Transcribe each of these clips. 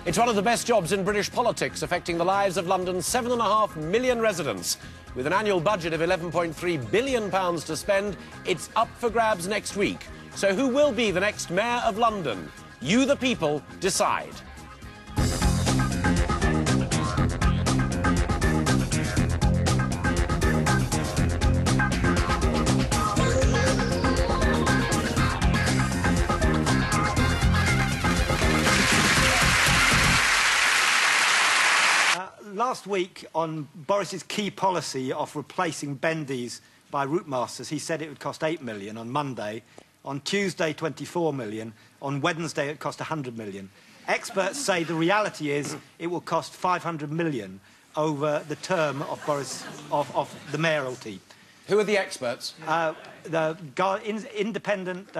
It's one of the best jobs in British politics, affecting the lives of London's 7.5 million residents. With an annual budget of £11.3 billion to spend, it's up for grabs next week. So who will be the next Mayor of London? You, the people, decide. Last week, on Boris's key policy of replacing bendies by Routemasters, he said it would cost £8 million on Monday. On Tuesday, £24 million. On Wednesday, it cost £100 million. Experts say the reality is it will cost £500 million over the term of the mayoralty. Who are the experts? Independent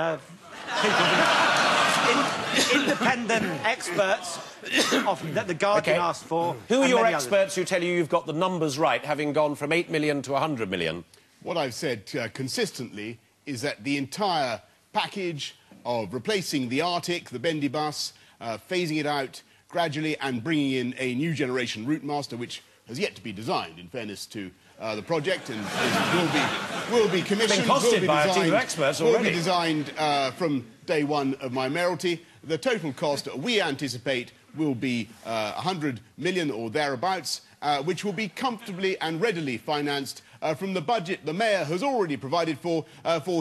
independent experts that the Guardian asked for. Who are your experts who tell you you've got the numbers right, having gone from 8 million to 100 million? What I've said consistently is that the entire package of replacing the Arctic, the bendy bus, phasing it out gradually and bringing in a new generation Routemaster, which has yet to be designed, in fairness to the project, and will be commissioned, been costed by a team of experts already. Will be designed from day one of my mayoralty. The total cost we anticipate will be 100 million or thereabouts, which will be comfortably and readily financed from the budget the mayor has already provided for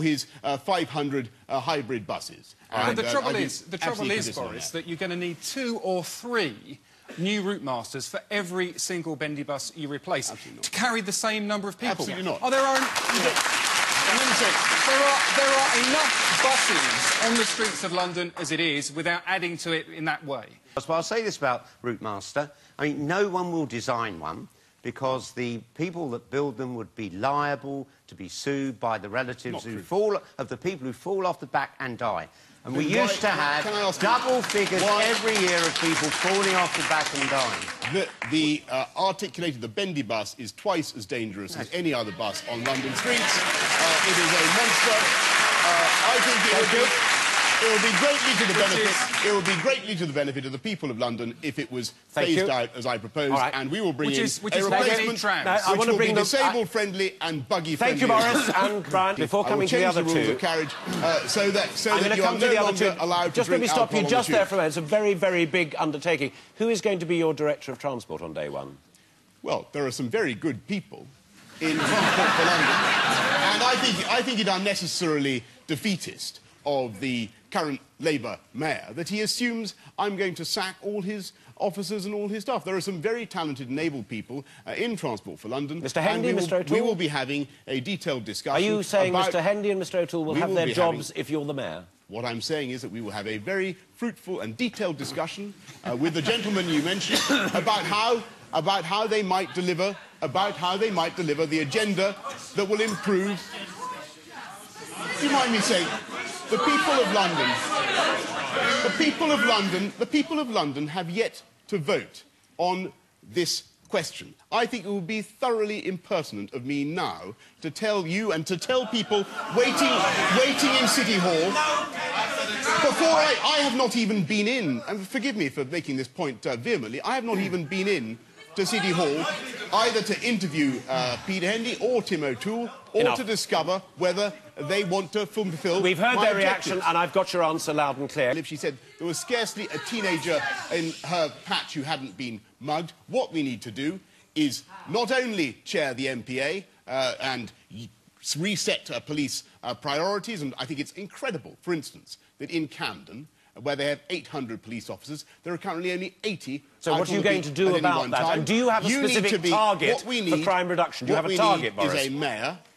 his 500 hybrid buses. But the trouble is, Boris, that you're going to need 2 or 3 new Routemasters for every single bendy bus you replace to carry the same number of people. Absolutely not. Oh, there are enough buses on the streets of London as it is without adding to it in that way. Well, I'll say this about Routemaster. I mean, no one will design one because the people that build them would be liable to be sued by the relatives of the people who fall off the back and die. And we used to have double figures every year of people falling off the back and dying. The articulated, the bendy bus is twice as dangerous as any other bus on London streets. It is a monster. I think it would be greatly to the benefit. It would be greatly to the benefit of the people of London if it was phased out as I proposed, and we will bring in a replacement which will be disabled-friendly and buggy-friendly. Thank you, Boris and Brian. Before coming to the other two, carriage, so that you are no longer allowed to drink alcohol on the tube. Just let me stop you just there for a minute. It's a very, very big undertaking. Who is going to be your Director of Transport on day one? Well, there are some very good people in Transport for London, and I think it unnecessarily defeatist of the current Labour mayor that he assumes I'm going to sack all his officers and all his staff. There are some very talented and able people in Transport for London. Mr Hendy, Mr O'Toole? We will be having a detailed discussion. Are you saying Mr Hendy and Mr O'Toole will have their jobs if you're the mayor? What I'm saying is that we will have a very fruitful and detailed discussion with the gentleman you mentioned about how they might deliver the agenda that will improve. Do you mind me saying, the people of London have yet to vote on this question. I think it would be thoroughly impertinent of me now to tell you and to tell people waiting in City Hall before I have not even been in, and forgive me for making this point vehemently, I have not even been in to City Hall either to interview Peter Hendy or Tim O'Toole or to discover whether they want to fulfil. We've heard their reaction, and I've got your answer loud and clear. She said there was scarcely a teenager in her patch who hadn't been mugged. What we need to do is not only chair the MPA and reset police priorities, and I think it's incredible, for instance, that in Camden, where they have 800 police officers, there are currently only 80. So what are you going to do about that? And do you have a specific target for crime reduction? Do you have a target, Boris?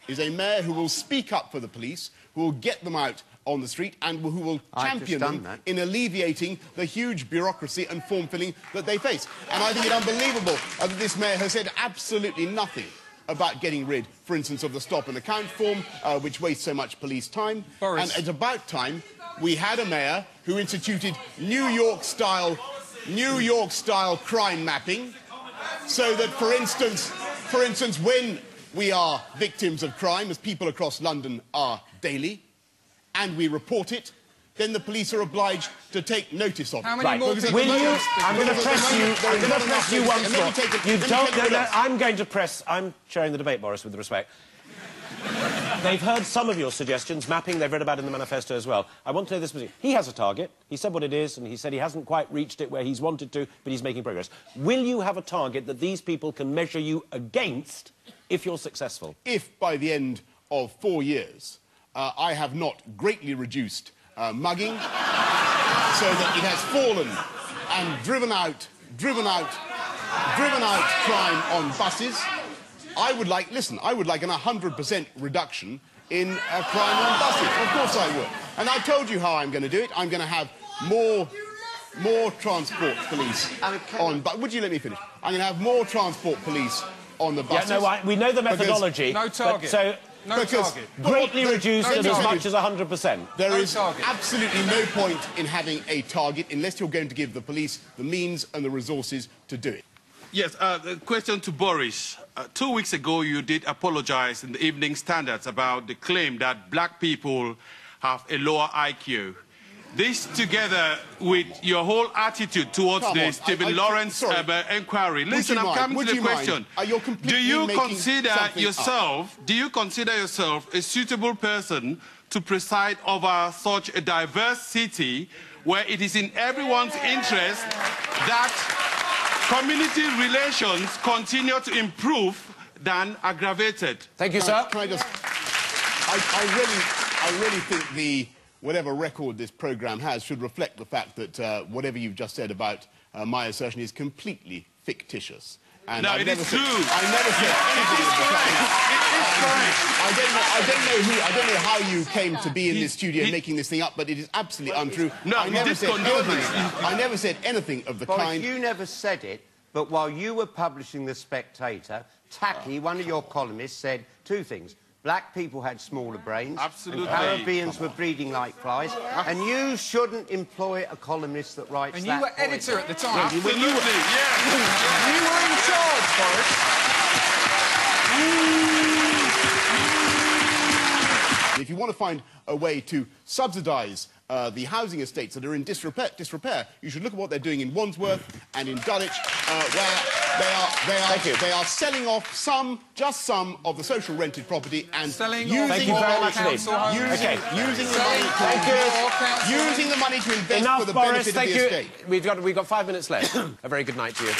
Is a mayor who will speak up for the police, who will get them out on the street and who will champion them in alleviating the huge bureaucracy and form-filling that they face. And I think it unbelievable that this mayor has said absolutely nothing about getting rid, for instance, of the stop and account form, which wastes so much police time. Boris. And it's about time we had a mayor who instituted New York-style crime mapping, so that, for instance, when we are victims of crime, as people across London are daily, and we report it, then the police are obliged to take notice of it. How many more Because Will you? I'm going to press you once more. You don't. No, I'm going to press. I'm chairing the debate, Boris, with respect. They've heard some of your suggestions, mapping, they've read about it in the manifesto as well. I want to know this. He has a target. He said what it is, and he said he hasn't quite reached it where he's wanted to, but he's making progress. Will you have a target that these people can measure you against if you're successful? If by the end of 4 years I have not greatly reduced mugging, so that it has fallen and driven out crime on buses, I would like an 100% reduction in crime on buses. Of course I would. And I told you how I'm going to do it. I'm going to have more transport police on... But would you let me finish? I'm going to have more transport police on the buses. Yeah, no, we know the methodology. No target. No target. Greatly reduced at as much as 100%. There is absolutely no point in having a target unless you're going to give the police the means and the resources to do it. Yes, the question to Boris. 2 weeks ago, you did apologise in the Evening Standards about the claim that black people have a lower IQ. This, together with your whole attitude towards the Stephen Lawrence inquiry. Listen, I'm coming to the question. Do you consider yourself a suitable person to preside over such a diverse city where it is in everyone's interest that community relations continue to improve than aggravated? Thank you, sir. Can I just... I really think whatever record this programme has should reflect the fact that whatever you've just said about my assertion is completely fictitious. And no, it is true. I never said anything of the kind. I don't know how you came to be in this studio making this thing up, but it is absolutely untrue. No, I never said anything of the kind. You never said it, but while you were publishing The Spectator, Tacky, one of your columnists, said two things. Black people had smaller brains. Absolutely. And Caribbeans were breeding like flies. And you shouldn't employ a columnist that writes and that. And you were editor at the time. Absolutely, You were in charge, Boris. If you want to find a way to subsidise the housing estates that are in disrepair, you should look at what they're doing in Wandsworth and in Dulwich, where they are selling off just some of the social rented property and using the money to invest Enough, for the Boris, benefit of the estate. We've got 5 minutes left. A very good night to you.